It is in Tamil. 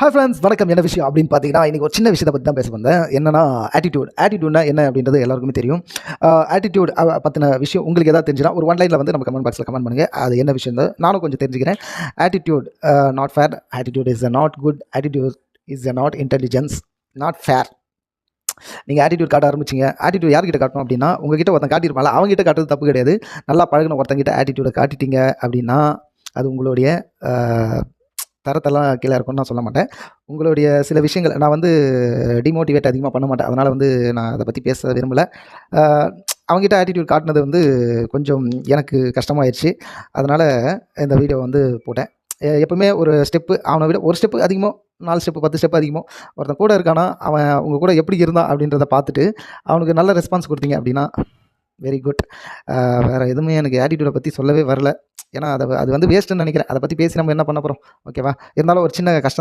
ஹாய் ஃப்ரெண்ட்ஸ், வணக்கம். என்ன விஷயம் அப்படின்னு பார்த்தீங்கன்னா, இன்றைக்கி ஒரு சின்ன விஷயத்தை பற்றி தான் பேச வந்தேன். என்னன்னா ஆட்டிடியூட்னா என்ன அப்படின்றது எல்லாருக்குமே தெரியும். ஆட்டிடியூட் பற்றின விஷயம் உங்களுக்கு ஏதாவது தெரிஞ்சுன்னா ஒரு ஒன் லைனில் வந்து நம்ம கமெண்ட் பாக்ஸில் கமெண்ட் பண்ணுங்கள். அது என்ன விஷயம் நானும் கொஞ்சம் தெரிஞ்சுக்கிறேன். Attitude not fair, attitude is not good, attitude is not intelligence, not fair. நீங்கள் ஆட்டிடியூட் காட்ட ஆரம்பிச்சிங்க. ஆட்டிடியூட் யார்கிட்ட காட்டணும் அப்படின்னா, உங்ககிட்ட ஒருத்தன் காட்டியிருப்பாங்க, அவங்ககிட்ட காட்டுறது தப்பு கிடையாது. நல்லா பழகின ஒருத்தங்கிட்ட ஆட்டிடியூடை காட்டிட்டீங்க அப்படின்னா, அது உங்களுடைய தரத்தெல்லாம் கீழே இருக்கும்னு நான் சொல்ல மாட்டேன். உங்களுடைய சில விஷயங்கள் நான் வந்து டிமோட்டிவேட் அதிகமாக பண்ண மாட்டேன். அதனால் வந்து நான் அதை பற்றி பேச விரும்பலை. அவங்ககிட்ட ஆட்டிடியூட் காட்டினது வந்து கொஞ்சம் எனக்கு கஷ்டமாயிருச்சு. அதனால் இந்த வீடியோ வந்து போட்டேன். எப்பவுமே ஒரு ஸ்டெப்பு அவனை விட ஒரு ஸ்டெப்பு அதிகமாக 4 ஸ்டெப்பு 10 ஸ்டெப்பு அதிகமாக ஒருத்தன் கூட இருக்கானா, அவன் உங்கள் கூட எப்படி இருந்தான் அப்படின்றத பார்த்துட்டு அவனுக்கு நல்ல ரெஸ்பான்ஸ் கொடுத்தீங்க அப்படின்னா வெரி குட். வேறு எதுவுமே எனக்கு ஆட்டிடியூடை பற்றி சொல்லவே வரல. ஏன்னா அது வந்து வேஸ்ட்டுன்னு நினைக்கிறேன். அதை பற்றி பேசி நம்ம என்ன பண்ண போகிறோம்? ஓகேவா? இருந்தாலும் ஒரு சின்ன கஷ்டம்